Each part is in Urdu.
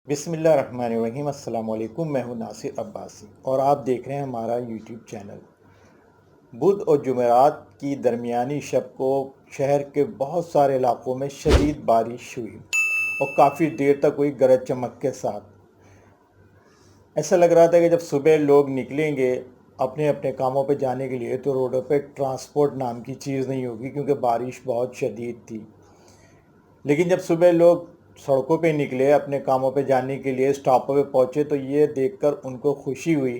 بسم اللہ الرحمن الرحیم۔ السلام علیکم، میں ہوں ناصر عباسی اور آپ دیکھ رہے ہیں ہمارا یوٹیوب چینل۔ بدھ اور جمعرات کی درمیانی شب کو شہر کے بہت سارے علاقوں میں شدید بارش ہوئی اور کافی دیر تک ہوئی، گرج چمک کے ساتھ۔ ایسا لگ رہا تھا کہ جب صبح لوگ نکلیں گے اپنے اپنے کاموں پہ جانے کے لیے تو روڈوں پہ ٹرانسپورٹ نام کی چیز نہیں ہوگی، کیونکہ بارش بہت شدید تھی۔ لیکن جب صبح لوگ سڑکوں پہ نکلے اپنے کاموں پہ جانے کے لیے، اسٹاپوں پہ پہنچے، تو یہ دیکھ کر ان کو خوشی ہوئی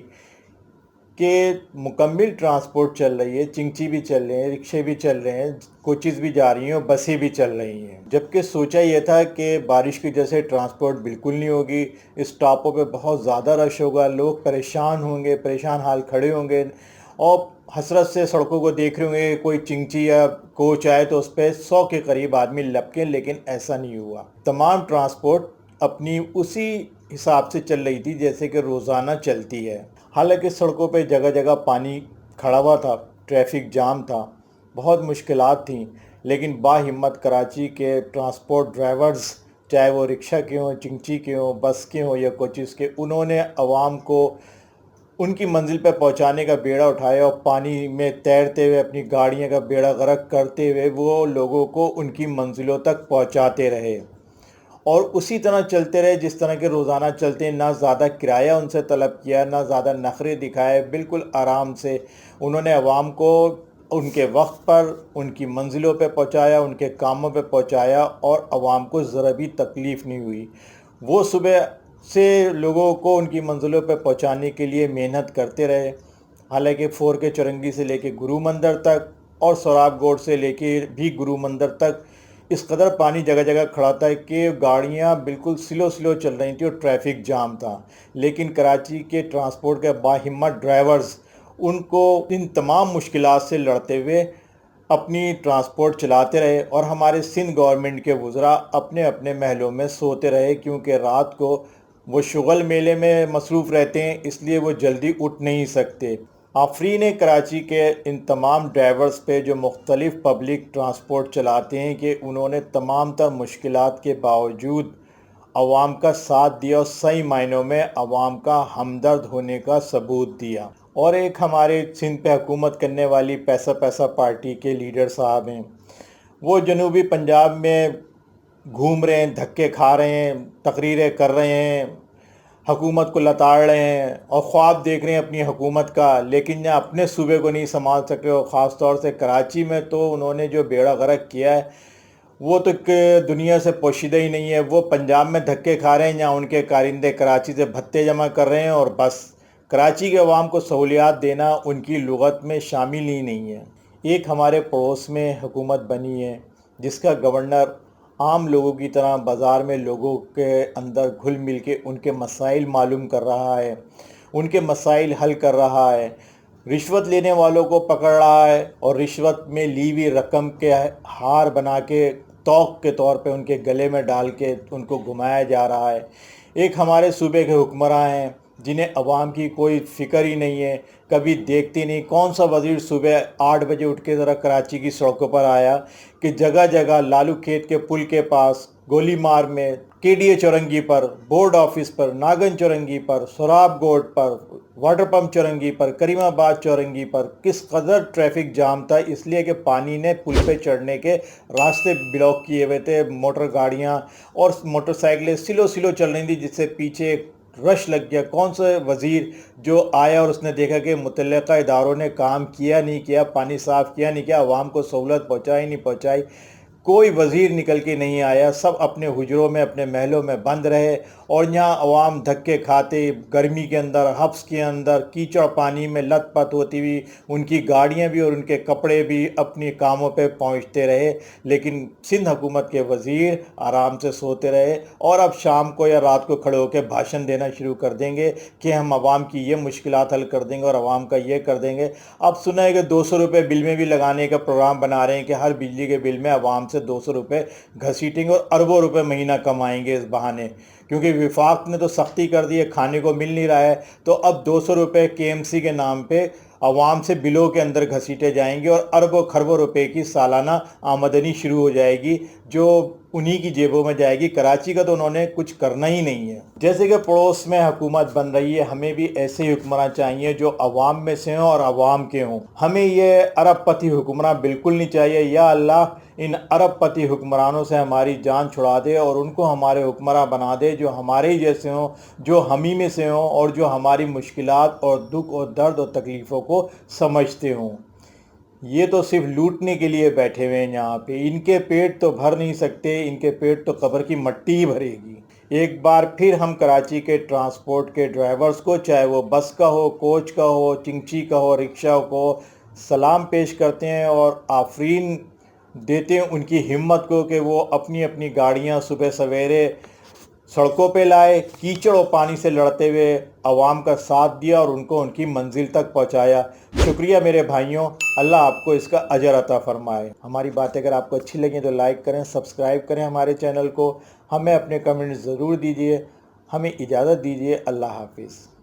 کہ مکمل ٹرانسپورٹ چل رہی ہے، چنگچی بھی چل رہے ہیں، رکشے بھی چل رہے ہیں، کوچز بھی جا رہی ہیں اور بسیں بھی چل رہی ہیں۔ جبکہ سوچا یہ تھا کہ بارش کی وجہ سے ٹرانسپورٹ بالکل نہیں ہوگی، اسٹاپوں پہ بہت زیادہ رش ہوگا، لوگ پریشان ہوں گے، پریشان حال کھڑے ہوں گے اور حسرت سے سڑکوں کو دیکھ رہے ہوں گے۔ کوئی چنگچی یا کوچ آئے تو اس پہ 100 کے قریب آدمی لپکیں، لیکن ایسا نہیں ہوا۔ تمام ٹرانسپورٹ اپنی اسی حساب سے چل رہی تھی جیسے کہ روزانہ چلتی ہے۔ حالانکہ سڑکوں پہ جگہ جگہ پانی کھڑا ہوا تھا، ٹریفک جام تھا، بہت مشکلات تھیں، لیکن باہمت کراچی کے ٹرانسپورٹ ڈرائیورز، چاہے وہ رکشہ کے ہوں، چنگچی کے ہوں، بس کے ہوں یا کوچز کے، انہوں نے عوام کو ان کی منزل پہ پہنچانے کا بیڑا اٹھایا اور پانی میں تیرتے ہوئے اپنی گاڑیوں کا بیڑا غرق کرتے ہوئے وہ لوگوں کو ان کی منزلوں تک پہنچاتے رہے اور اسی طرح چلتے رہے جس طرح کے روزانہ چلتے ہیں۔ نہ زیادہ کرایہ ان سے طلب کیا، نہ زیادہ نخرے دکھائے، بالکل آرام سے انہوں نے عوام کو ان کے وقت پر ان کی منزلوں پہ پہنچایا، ان کے کاموں پہ پہنچایا اور عوام کو ذرا بھی تکلیف نہیں ہوئی۔ وہ صبح سے لوگوں کو ان کی منزلوں پہ پہنچانے کے لیے محنت کرتے رہے۔ حالانکہ فور کے چورنگی سے لے کے گرو مندر تک اور سوراب گوڑ سے لے کے بھی گرو مندر تک اس قدر پانی جگہ جگہ کھڑا تھا کہ گاڑیاں بالکل سلو چل رہی تھیں اور ٹریفک جام تھا، لیکن کراچی کے ٹرانسپورٹ کے باہمت ڈرائیورز ان کو ان تمام مشکلات سے لڑتے ہوئے اپنی ٹرانسپورٹ چلاتے رہے اور ہمارے سندھ گورنمنٹ کے وزراء اپنے اپنے محلوں میں سوتے رہے، کیونکہ رات کو وہ شغل میلے میں مصروف رہتے ہیں، اس لیے وہ جلدی اٹھ نہیں سکتے۔ آفرین کراچی کے ان تمام ڈرائیورز پہ جو مختلف پبلک ٹرانسپورٹ چلاتے ہیں کہ انہوں نے تمام تر مشکلات کے باوجود عوام کا ساتھ دیا اور صحیح معنوں میں عوام کا ہمدرد ہونے کا ثبوت دیا۔ اور ایک ہمارے سندھ پہ حکومت کرنے والی پیسہ پارٹی کے لیڈر صاحب ہیں، وہ جنوبی پنجاب میں گھوم رہے ہیں، دھکے کھا رہے ہیں، تقریریں کر رہے ہیں، حکومت کو لتاڑ رہے ہیں اور خواب دیکھ رہے ہیں اپنی حکومت کا، لیکن اپنے صوبے کو نہیں سنبھال سکے۔ اور خاص طور سے کراچی میں تو انہوں نے جو بیڑا غرق کیا ہے وہ تو دنیا سے پوشیدہ ہی نہیں ہے۔ وہ پنجاب میں دھکے کھا رہے ہیں جہاں ان کے کارندے کراچی سے بھتے جمع کر رہے ہیں اور بس کراچی کے عوام کو سہولیات دینا ان کی لغت میں شامل ہی نہیں ہے۔ ایک ہمارے پڑوس میں حکومت بنی ہے جس کا گورنر عام لوگوں کی طرح بازار میں لوگوں کے اندر گھل مل کے ان کے مسائل معلوم کر رہا ہے، ان کے مسائل حل کر رہا ہے، رشوت لینے والوں کو پکڑ رہا ہے اور رشوت میں لی ہوئی رقم کے ہار بنا کے توق کے طور پہ ان کے گلے میں ڈال کے ان کو گھمایا جا رہا ہے۔ ایک ہمارے صوبے کے حکمراں ہیں جنہیں عوام کی کوئی فکر ہی نہیں ہے، کبھی دیکھتے نہیں۔ کون سا وزیر صبح 8 بجے اٹھ کے ذرا کراچی کی سڑکوں پر آیا کہ جگہ جگہ لالو کھیت کے پل کے پاس، گولی مار میں، KDA چورنگی پر، بورڈ آفس پر، ناگن چورنگی پر، سوراب گوڑ پر، واٹر پمپ چورنگی پر، کریم آباد چورنگی پر کس قدر ٹریفک جام تھا، اس لیے کہ پانی نے پل پہ چڑھنے کے راستے بلاک کیے ہوئے تھے۔ موٹر گاڑیاں اور موٹر سائیکلیں سلو چل رہی تھیں، جس سے پیچھے رش لگ گیا۔ کون سا وزیر جو آیا اور اس نے دیکھا کہ متعلقہ اداروں نے کام کیا نہیں کیا، پانی صاف کیا نہیں کیا، عوام کو سہولت پہنچائی نہیں پہنچائی، کوئی وزیر نکل کے نہیں آیا۔ سب اپنے حجروں میں اپنے محلوں میں بند رہے اور یہاں عوام دھکے کھاتے، گرمی کے اندر، حبس کے اندر، کیچڑ پانی میں لت پت ہوتی ہوئی ان کی گاڑیاں بھی اور ان کے کپڑے بھی اپنی کاموں پہ پہنچتے رہے، لیکن سندھ حکومت کے وزیر آرام سے سوتے رہے اور اب شام کو یا رات کو کھڑے ہو کے بھاشن دینا شروع کر دیں گے کہ ہم عوام کی یہ مشکلات حل کر دیں گے اور عوام کا یہ کر دیں گے۔ اب سنا ہے کہ 200 روپے بل میں بھی لگانے کا پروگرام بنا رہے ہیں کہ ہر بجلی کے بل میں عوام سے 200 روپے گھسیٹیں گے اور اربوں روپے مہینہ کمائیں گے اس بہانے، کیونکہ وفاق نے تو سختی کر دی ہے، کھانے کو مل نہیں رہا ہے، تو اب 200 روپے KMC کے نام پہ عوام سے بلوں کے اندر گھسیٹے جائیں گے اور اربوں خربوں روپے کی سالانہ آمدنی شروع ہو جائے گی جو انہی کی جیبوں میں جائے گی۔ کراچی کا تو انہوں نے کچھ کرنا ہی نہیں ہے۔ جیسے کہ پڑوس میں حکومت بن رہی ہے، ہمیں بھی ایسے ہی حکمراں چاہیے جو عوام میں سے ہوں اور عوام کے ہوں۔ ہمیں یہ ارب پتی حکمراں بالکل نہیں چاہیے۔ یا اللہ ان ارب پتی حکمرانوں سے ہماری جان چھڑا دے اور ان کو ہمارے حکمراں بنا دے جو ہمارے ہی جیسے ہوں، جو ہم ہی میں سے ہوں اور جو ہماری مشکلات اور دکھ اور درد اور تکلیفوں کو سمجھتے ہوں۔ یہ تو صرف لوٹنے کے لیے بیٹھے ہوئے ہیں یہاں پہ، ان کے پیٹ تو بھر نہیں سکتے، ان کے پیٹ تو قبر کی مٹی ہی بھرے گی۔ ایک بار پھر ہم کراچی کے ٹرانسپورٹ کے ڈرائیورز کو، چاہے وہ بس کا ہو، کوچ کا ہو، چنگچی کا ہو، رکشہ کو سلام پیش کرتے ہیں اور آفرین دیتے ہیں ان کی ہمت کو کہ وہ اپنی اپنی گاڑیاں صبح سویرے سڑکوں پہ لائے، کیچڑ و پانی سے لڑتے ہوئے عوام کا ساتھ دیا اور ان کو ان کی منزل تک پہنچایا۔ شکریہ میرے بھائیوں، اللہ آپ کو اس کا اجر عطا فرمائے۔ ہماری باتیں اگر آپ کو اچھی لگیں تو لائک کریں، سبسکرائب کریں ہمارے چینل کو، ہمیں اپنے کمنٹ ضرور دیجیے۔ ہمیں اجازت دیجیے، اللہ حافظ۔